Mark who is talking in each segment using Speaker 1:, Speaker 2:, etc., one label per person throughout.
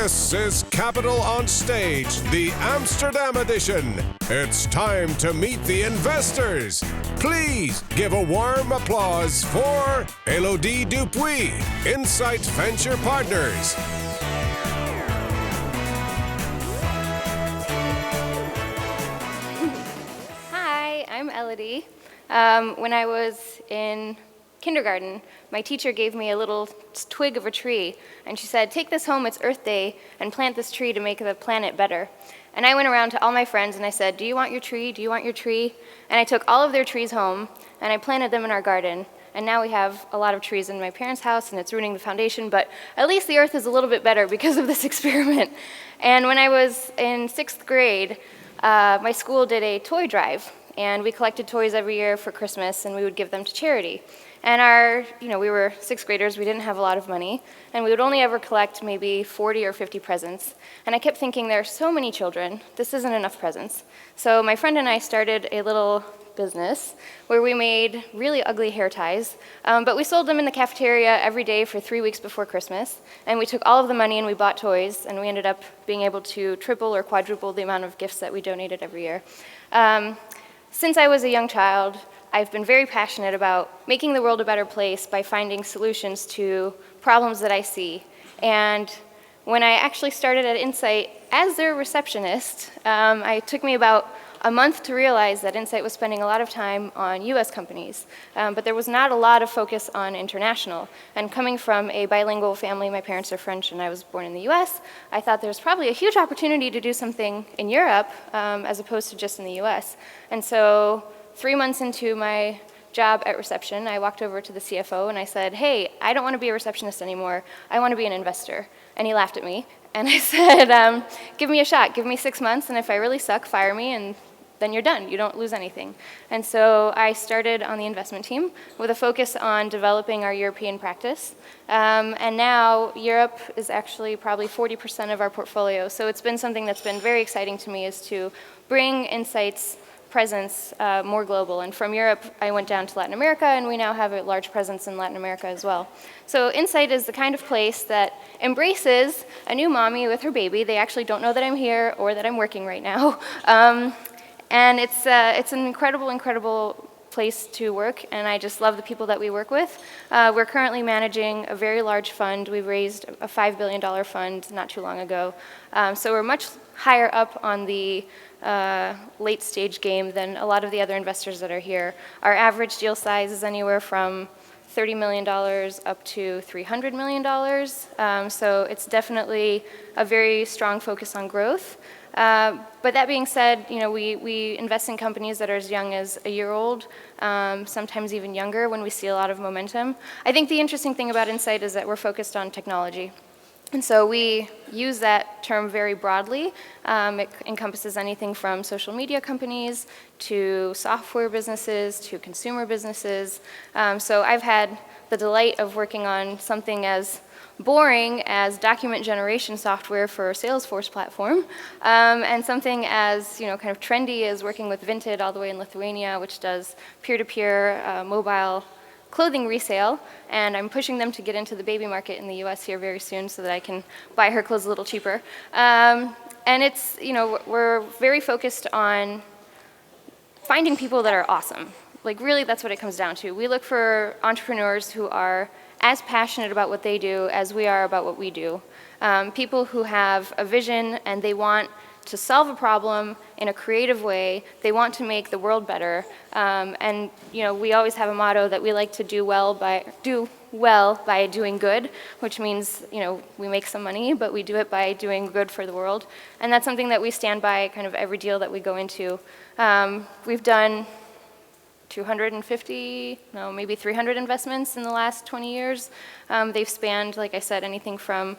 Speaker 1: This is Capital on Stage, the Amsterdam edition. It's time to meet the investors. Please give a warm applause for Elodie Dupuy, Insight Venture Partners.
Speaker 2: Hi, I'm Elodie. When I was in kindergarten, my teacher gave me a little twig of a tree, and she said, "Take this home, it's Earth Day, and plant this tree to make the planet better." And I went around to all my friends and I said, "Do you want your tree? Do you want your tree?" And I took all of their trees home and I planted them in our garden. And now we have a lot of trees in my parents' house, and it's ruining the foundation, but at least the earth is a little bit better because of this experiment. And when I was in 6th grade, my school did a toy drive, and we collected toys every year for Christmas, and we would give them to charity. And we were 6th graders, we didn't have a lot of money, and we would only ever collect maybe 40 or 50 presents. And I kept thinking, there are so many children, this isn't enough presents. So my friend and I started a little business where we made really ugly hair ties, but we sold them in the cafeteria every day for 3 weeks before Christmas. And we took all of the money and we bought toys, and we ended up being able to triple or quadruple the amount of gifts that we donated every year. Since I was a young child, I've been very passionate about making the world a better place by finding solutions to problems that I see. And when I actually started at Insight as their receptionist, it took me about a month to realize that Insight was spending a lot of time on US companies, but there was not a lot of focus on international. And coming from a bilingual family, my parents are French and I was born in the US, I thought there was probably a huge opportunity to do something in Europe as opposed to just in the US. And so 3 months into my job at reception, I walked over to the CFO and I said, "Hey, I don't want to be a receptionist anymore. I want to be an investor." And he laughed at me. And I said, "Give me a shot. Give me 6 months, and if I really suck, fire me, and then you're done. You don't lose anything." And so I started on the investment team with a focus on developing our European practice. And now Europe is actually probably 40% of our portfolio. So it's been something that's been very exciting to me, is to bring Insight's presence more global. And from Europe, I went down to Latin America, and we now have a large presence in Latin America as well. So Insight is the kind of place that embraces a new mommy with her baby. They actually don't know that I'm here or that I'm working right now. And it's an incredible place to work, and I just love the people that we work with. We're currently managing a very large fund. We raised a $5 billion fund not too long ago. So we're much higher up on the late stage game than a lot of the other investors that are here. Our average deal size is anywhere from $30 million up to $300 million. So it's definitely a very strong focus on growth. But that being said, we invest in companies that are as young as a year old, sometimes even younger when we see a lot of momentum. I think the interesting thing about Insight is that we're focused on technology. And so we use that term very broadly. It encompasses anything from social media companies to software businesses to consumer businesses. So I've had the delight of working on something as boring as document generation software for a Salesforce platform, and something as kind of trendy as working with Vinted all the way in Lithuania, which does peer-to-peer mobile clothing resale, and I'm pushing them to get into the baby market in the US here very soon so that I can buy her clothes a little cheaper. And it's, we're very focused on finding people that are awesome. Like, really, that's what it comes down to. We look for entrepreneurs who are as passionate about what they do as we are about what we do. People who have a vision and they want to solve a problem in a creative way. They want to make the world better. And we always have a motto that we like to do well by doing good, which means we make some money, but we do it by doing good for the world. And that's something that we stand by kind of every deal that we go into. We've done 250, no, maybe 300 investments in the last 20 years. They've spanned, like I said, anything from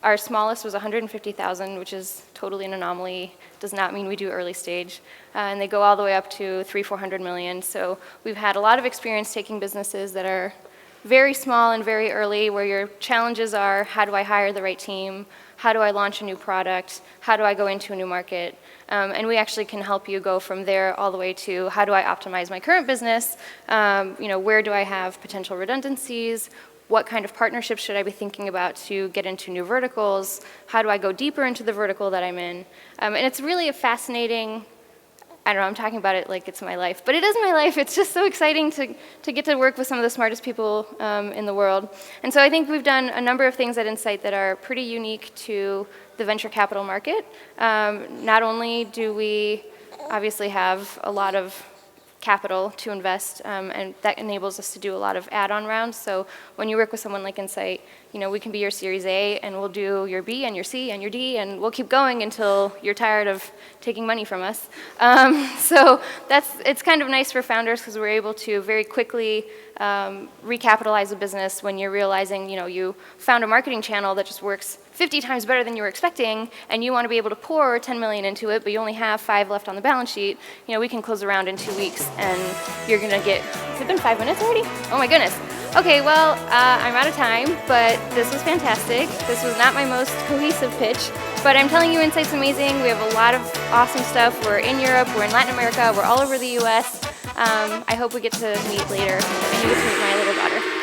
Speaker 2: our smallest was 150,000, which is totally an anomaly. Does not mean we do early stage. And they go all the way up to 300-400 million. So we've had a lot of experience taking businesses that are very small and very early, where your challenges are, how do I hire the right team? How do I launch a new product? How do I go into a new market? And we actually can help you go from there all the way to how do I optimize my current business? Where do I have potential redundancies? what kind of partnerships should I be thinking about to get into new verticals? How do I go deeper into the vertical that I'm in? And it's really a fascinating, I don't know, I'm talking about it like it's my life, but it is my life. It's just so exciting to get to work with some of the smartest people in the world. And so I think we've done a number of things at Insight that are pretty unique to the venture capital market. Not only do we obviously have a lot of capital to invest, and that enables us to do a lot of add-on rounds. So when you work with someone like Insight, we can be your Series A, and we'll do your B and your C and your D, and we'll keep going until you're tired of taking money from us. So it's kind of nice for founders because we're able to very quickly recapitalize a business when you're realizing, you found a marketing channel that just works 50 times better than you were expecting, and you want to be able to pour 10 million into it, but you only have 5 left on the balance sheet. We can close around in 2 weeks, and you're gonna get. Has it been 5 minutes already? Oh my goodness. Okay, well, I'm out of time, but this was fantastic. This was not my most cohesive pitch, but I'm telling you, Insight's amazing. We have a lot of awesome stuff. We're in Europe, we're in Latin America, we're all over the US. I hope we get to meet later, and you get to meet my little daughter.